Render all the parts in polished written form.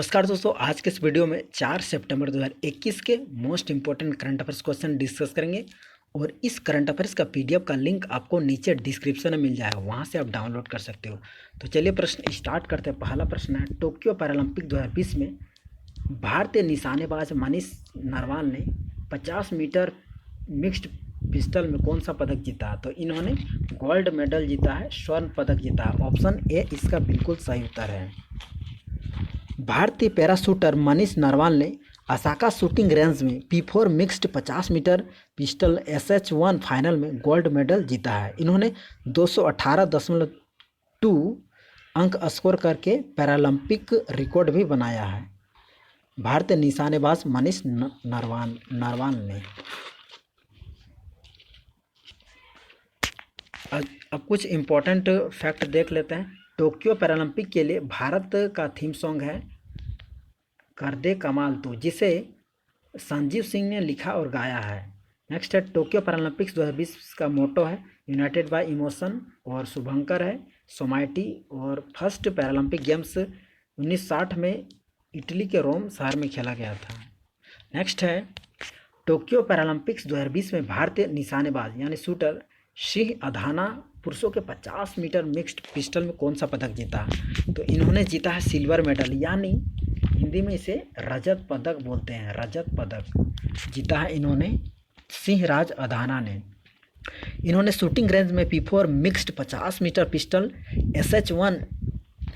नमस्कार दोस्तों, आज के इस वीडियो में 4 सितंबर 2021 के most important current affairs question discuss करेंगे। और इस करंट अफेयर्स का पीडीएफ का लिंक आपको नीचे डिस्क्रिप्शन में मिल जाएगा, वहां से आप डाउनलोड कर सकते हो। तो चलिए प्रश्न स्टार्ट करते हैं। पहला प्रश्न है, टोक्यो पैरालंपिक 2020 में भारतीय निशानेबाज मनीष नरवाल ने 50 मीटर मिक्स्ड पिस्टल में कौन सा पदक जीता? तो इन्होंने गोल्ड मेडल जीता है, स्वर्ण पदक जीता है। ऑप्शन ए इसका बिल्कुल सही उत्तर है। भारतीय पैराशूटर मनीष नरवाल ने ओसाका शूटिंग रेंज में P4 mixed 50 metre pistol SH1 final में गोल्ड मेडल जीता है। इन्होंने 218.2 अंक स्कोर करके पैरालंपिक रिकॉर्ड भी बनाया है। भारतीय निशानेबाज मनीष नरवाल ने। अब कुछ इम्पोर्टेंट फैक्ट देख लेते हैं। टोक्यो पैरालंपिक के लिए भारत का थीम सॉन्ग है कर दे कमाल तू, जिसे संजीव सिंह ने लिखा और गाया है। नेक्स्ट है, टोक्यो पैरालंपिक्स 2020 का मोटो है यूनाइटेड बाय इमोशन, और शुभंकर है सोमाइटी। और फर्स्ट पैरालंपिक गेम्स 1960 में इटली के रोम शहर में खेला गया था। नेक्स्ट है, टोक्यो पैरालंपिक्स 2020 में भारतीय निशानेबाज यानी शूटर सिंह अधाना पुरुषों के 50 मीटर मिक्स्ड पिस्टल में कौन सा पदक जीता? तो इन्होंने जीता है सिल्वर मेडल, यानी हिंदी में इसे रजत पदक बोलते हैं। रजत पदक जीता है इन्होंने सिंहराज अधाना ने। इन्होंने शूटिंग रेंज में P4 mixed 50 metre pistol SH1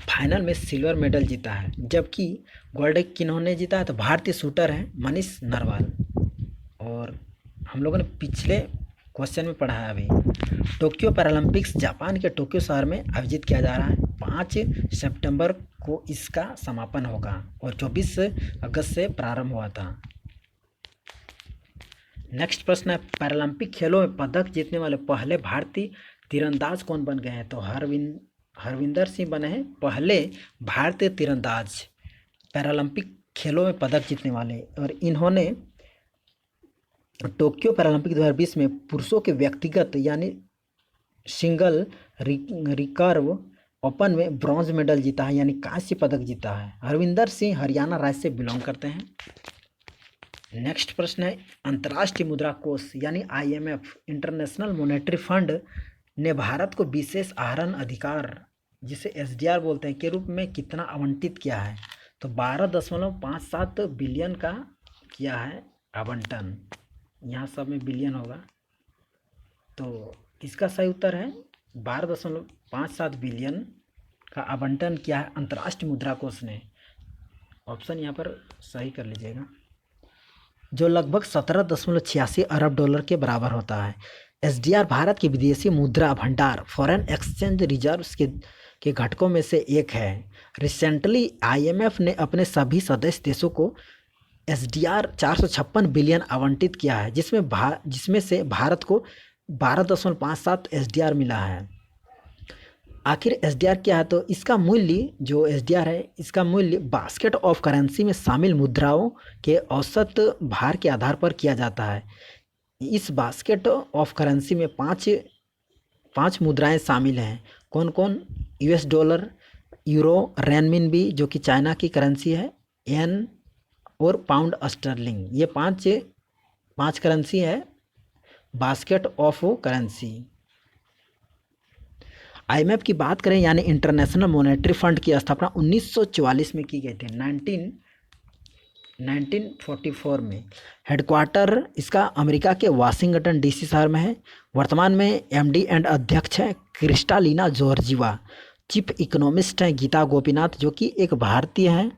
final में सिल्वर मेडल जीता है। जबकि गोल्ड किन्होंने जीता है? तो भारतीय शूटर हैं मनीष नरवाल। और हम लोगों ने पिछले क्वेश्चन में पढ़ा है अभी। टोक्यो पैरालंपिक्स जापान के टोक्यो शहर में आयोजित किया जा रहा है। 5 सितंबर को इसका समापन होगा और 24 अगस्त से प्रारंभ हुआ था। नेक्स्ट प्रश्न है, पैरालंपिक खेलों में पदक जीतने वाले पहले भारतीय तीरंदाज कौन बन गए हैं? तो हरविंदर सिंह बने हैं पहले भारतीय तीरंदाज पैरालंपिक खेलों में पदक जीतने वाले। और इन्होंने टोक्यो पैरालंपिक 2020 में पुरुषों के व्यक्तिगत यानी सिंगल रिकर्व ओपन में ब्रॉन्ज मेडल जीता है, यानी कांस्य पदक जीता है। हरविंदर सिंह हरियाणा राज्य से बिलोंग करते हैं। नेक्स्ट प्रश्न है, अंतर्राष्ट्रीय मुद्रा कोष यानी IMF इंटरनेशनल मॉनेटरी फंड ने भारत को विशेष आहरण अधिकार जिसे SDR बोलते हैं के रूप में कितना आवंटित किया है? तो 12.57 बिलियन का किया है आवंटन। यहाँ सब में बिलियन होगा, तो इसका सही उत्तर है 12.57 बिलियन का आवंटन किया है अंतर्राष्ट्रीय मुद्रा कोष ने। ऑप्शन यहाँ पर सही कर लीजिएगा, जो लगभग 17.86 अरब डॉलर के बराबर होता है। SDR भारत के विदेशी मुद्रा भंडार फॉरेन एक्सचेंज रिजर्व्स के घटकों में से एक है। रिसेंटली IMF ने अपने सभी सदस्य देशों को SDR 456 बिलियन आवंटित किया है, जिसमें से भारत को 12.57 SDR मिला है। आखिर SDR क्या है? तो इसका मूल्य जो SDR है, इसका मूल्य बास्केट ऑफ करेंसी में शामिल मुद्राओं के औसत भार के आधार पर किया जाता है। इस बास्केट ऑफ करेंसी में पांच मुद्राएं शामिल हैं। कौन कौन? US डॉलर, यूरो, रेनमिनबी जो कि चाइना की करेंसी है, येन और पाउंड स्टर्लिंग। ये पांच करेंसी है बास्केट ऑफ करेंसी। IMF की बात करें यानी इंटरनेशनल मॉनेटरी फंड की स्थापना 1944 में की गई थी। 1944 में। हेडक्वार्टर इसका अमेरिका के वाशिंगटन DC शहर में है। वर्तमान में MD एंड अध्यक्ष हैं क्रिस्टालिना जॉर्जिवा। चीफ इकोनॉमिस्ट हैं गीता गोपीनाथ, जो कि एक भारतीय हैं।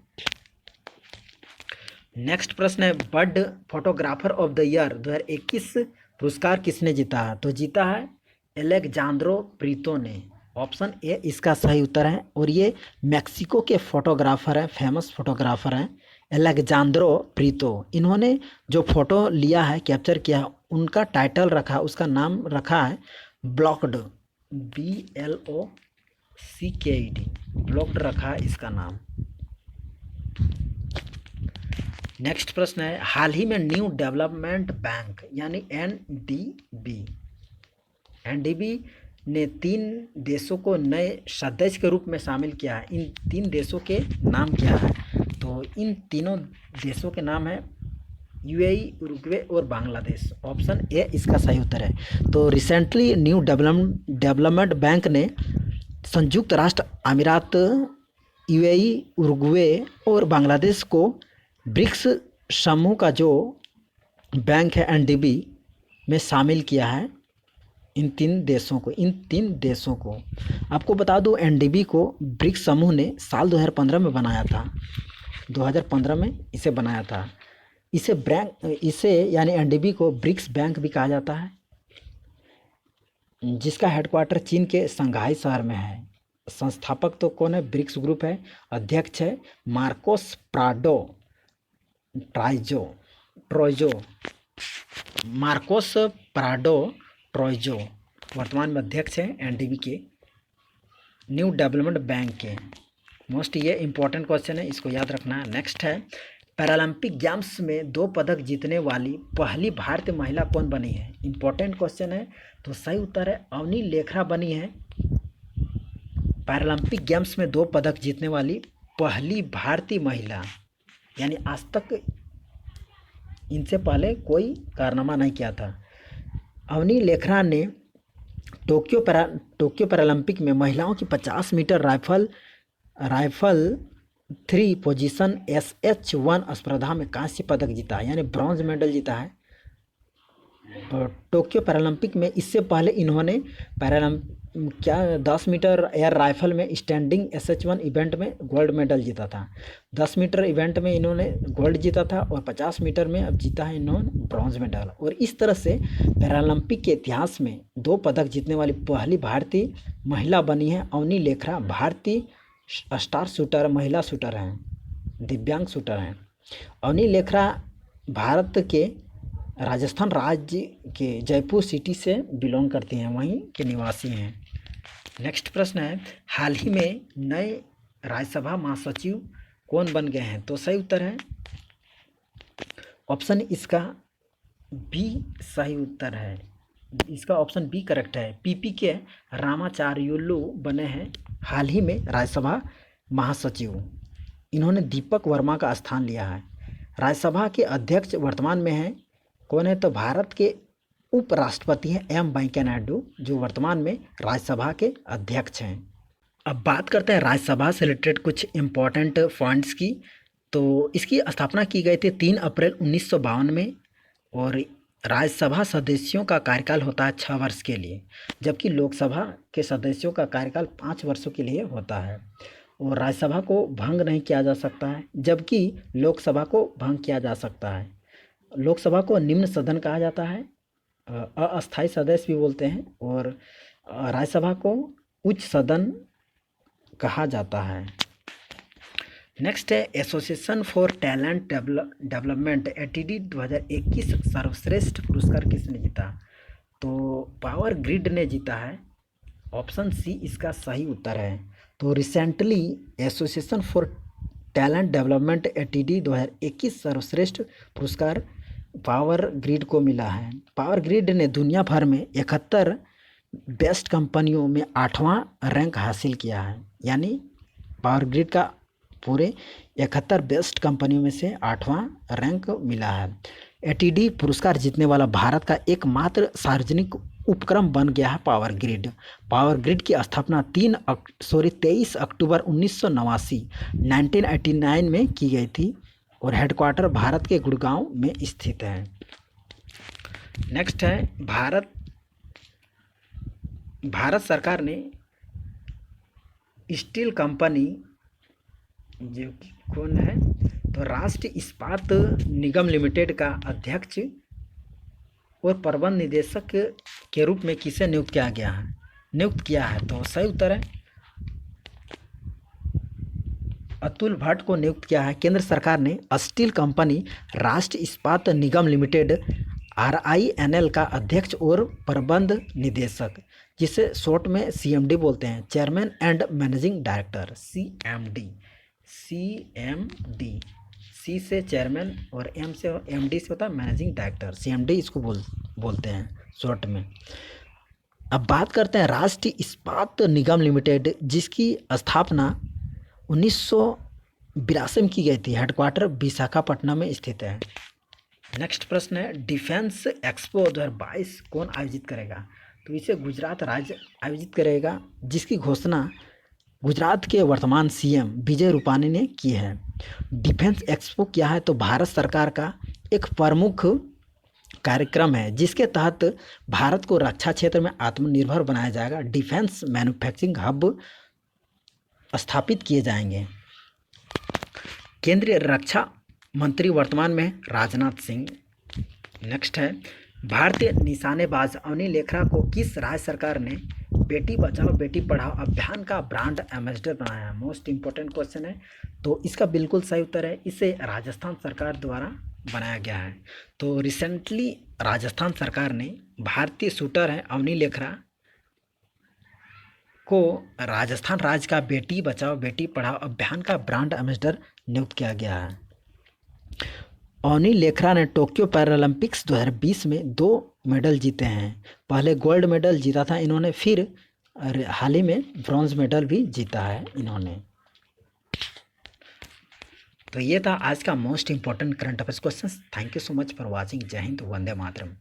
नेक्स्ट प्रश्न है, world photographer of the year 2021 पुरस्कार किसने जीता है? तो जीता है एलेक्जांद्रो प्रीतो ने। ऑप्शन ए इसका सही उत्तर है। और ये मैक्सिको के फोटोग्राफर हैं, फेमस फोटोग्राफर हैं एलेक्जांद्रो प्रीतो। इन्होंने जो फोटो लिया है, कैप्चर किया है, उनका टाइटल रखा, उसका नाम रखा है ब्लॉक्ड, BLOCKED, ब्लॉक्ड रखा है इसका नाम। नेक्स्ट प्रश्न है, हाल ही में न्यू डेवलपमेंट बैंक यानी NDB ने 3 देशों को नए सदस्य के रूप में शामिल किया है। इन 3 देशों के नाम क्या है? तो इन तीनों देशों के नाम है यूएई, उरुग्वे और बांग्लादेश। ऑप्शन ए इसका सही उत्तर है। तो रिसेंटली न्यू डेवलपमेंट बैंक ने संयुक्त राष्ट्र अमीरात, यूएई, उरुग्वे और बांग्लादेश को ब्रिक्स समूह का जो बैंक है एनडीबी में शामिल किया है। इन तीन देशों को आपको बता दूं, एनडीबी को ब्रिक्स समूह ने साल 2015 में बनाया था। 2015 में इसे बनाया था। इसे यानी एनडीबी को ब्रिक्स बैंक भी कहा जाता है, जिसका हेडक्वार्टर चीन के शंघाई शहर में है। संस्थापक तो कौन है? ब्रिक्स ग्रुप है। अध्यक्ष है मार्कोस प्राडो ट्रोइजो। मार्कोस प्राडो ट्रोइजो वर्तमान में अध्यक्ष हैं एनडीबी के, न्यू डेवलपमेंट बैंक के। मोस्ट ये इंपॉर्टेंट क्वेश्चन है, इसको याद रखना है। नेक्स्ट है, पैरालंपिक गेम्स में 2 पदक जीतने वाली पहली भारतीय महिला कौन बनी है? इंपॉर्टेंट क्वेश्चन है। तो सही उत्तर है अवनी लेखरा बनी है पैरालंपिक गेम्स में 2 पदक जीतने वाली पहली भारतीय महिला, यानी आज तक इनसे पहले कोई कारनामा नहीं किया था। अवनी लेखरा ने टोक्यो पैरालंपिक में महिलाओं की 50 मीटर राइफल 3 पोजीशन SH1 स्पर्धा में कांस्य पदक जीता है, यानी ब्रॉन्ज मेडल जीता है। टोक्यो पैरालंपिक में इससे पहले इन्होंने 10 मीटर एयर राइफल में स्टैंडिंग SH1 इवेंट में गोल्ड मेडल जीता था। 10 मीटर इवेंट में इन्होंने गोल्ड जीता था और 50 मीटर में अब जीता है इन्होंने ब्रॉन्ज मेडल। और इस तरह से पैरालंपिक के इतिहास में 2 पदक जीतने वाली पहली भारतीय महिला बनी है अवनी लेखरा। भारतीय स्टार शूटर, महिला शूटर हैं, दिव्यांग शूटर हैं। अवनी लेखरा भारत के राजस्थान राज्य के जयपुर सिटी से बिलोंग करती हैं, वहीं के निवासी हैं। नेक्स्ट प्रश्न है, हाल ही में नए राज्यसभा महासचिव कौन बन गए हैं? तो सही उत्तर है ऑप्शन इसका बी सही उत्तर है। इसका ऑप्शन बी करेक्ट है। पीपी के रामाचार्युलु बने हैं हाल ही में राज्यसभा महासचिव। इन्होंने दीपक वर्मा का स्थान लिया है। राज्यसभा के अध्यक्ष वर्तमान में हैं कौन है? तो भारत के उपराष्ट्रपति हैं एम वेंकैया नायडू, जो वर्तमान में राज्यसभा के अध्यक्ष हैं। अब बात करते हैं राज्यसभा से रिलेटेड कुछ इम्पोर्टेंट पॉइंट्स की। तो इसकी स्थापना की गई थी 3 अप्रैल 1952 में और राज्यसभा सदस्यों का कार्यकाल होता है 6 वर्ष के लिए, जबकि लोकसभा के सदस्यों का कार्यकाल 5 वर्षों के लिए होता है। और राज्यसभा को भंग नहीं किया जा सकता है, जबकि लोकसभा को भंग किया जा सकता है। लोकसभा को निम्न सदन कहा जाता है, अस्थायी सदस्य भी बोलते हैं, और राज्यसभा को उच्च सदन कहा जाता है। नेक्स्ट है, association for talent development ATD 2021 सर्वश्रेष्ठ पुरस्कार किसने जीता? तो पावर ग्रिड ने जीता है। ऑप्शन सी इसका सही उत्तर है। तो recently association for talent development ATD 2021 सर्वश्रेष्ठ पुरस्कार पावर ग्रिड को मिला है। पावर ग्रिड ने दुनिया भर में 71 बेस्ट कंपनियों में 8वां रैंक हासिल किया है, यानी पावर ग्रिड का पूरे 71 बेस्ट कंपनियों में से 8वां रैंक मिला है। एटीडी पुरस्कार जीतने वाला भारत का एकमात्र सार्वजनिक उपक्रम बन गया है पावर ग्रिड। पावर ग्रिड की स्थापना 23 अक्टूबर 1989 में की गई थी और हेडक्वार्टर भारत के गुड़गांव में स्थित है। नेक्स्ट है, भारत सरकार ने स्टील कंपनी जो कौन है? तो राष्ट्रीय इस्पात निगम लिमिटेड का अध्यक्ष और प्रबंध निदेशक के रूप में किसे नियुक्त किया है? तो सही उत्तर है अतुल भट्ट को नियुक्त किया है। केंद्र सरकार ने स्टील कंपनी राष्ट्रीय इस्पात निगम लिमिटेड RINL का अध्यक्ष और प्रबंध निदेशक, जिसे शॉर्ट में CMD बोलते हैं, chairman and managing director, CMD। C से चेयरमैन और MD से होता है मैनेजिंग डायरेक्टर, CMD इसको बोलते हैं शॉर्ट में। अब बात करते हैं राष्ट्रीय इस्पात निगम लिमिटेड, जिसकी स्थापना 82 में की गई थी। हेडक्वार्टर विशाखापट्टनम में स्थित है। नेक्स्ट प्रश्न है, डिफेंस एक्सपो 2022 कौन आयोजित करेगा? तो इसे गुजरात राज्य आयोजित करेगा, जिसकी घोषणा गुजरात के वर्तमान सीएम विजय रूपानी ने की है। डिफेंस एक्सपो क्या है? तो भारत सरकार का एक प्रमुख कार्यक्रम है, जिसके तहत भारत को रक्षा क्षेत्र में आत्मनिर्भर बनाया जाएगा। डिफेंस मैन्युफैक्चरिंग हब स्थापित किए जाएंगे। केंद्रीय रक्षा मंत्री वर्तमान में राजनाथ सिंह। नेक्स्ट है, भारतीय निशानेबाज अवनी लेखरा को किस राज्य सरकार ने बेटी बचाओ बेटी पढ़ाओ अभियान का ब्रांड एम्बेसडर बनाया है? मोस्ट इंपॉर्टेंट क्वेश्चन है। तो इसका बिल्कुल सही उत्तर है, इसे राजस्थान सरकार द्वारा बनाया गया है। तो रिसेंटली राजस्थान सरकार ने भारतीय शूटर हैं अवनी लेखरा को राजस्थान राज्य का बेटी बचाओ बेटी पढ़ाओ अभियान का ब्रांड एम्बेसडर नियुक्त किया गया है। अवनी लेखरा ने टोक्यो पैरालंपिक्स 2020 में 2 मेडल जीते हैं। पहले गोल्ड मेडल जीता था इन्होंने, फिर हाल ही में ब्रॉन्ज मेडल भी जीता है इन्होंने। तो ये था आज का most important current affairs question. Thank you so much for watching. जय हिंद, वंदे मातरम।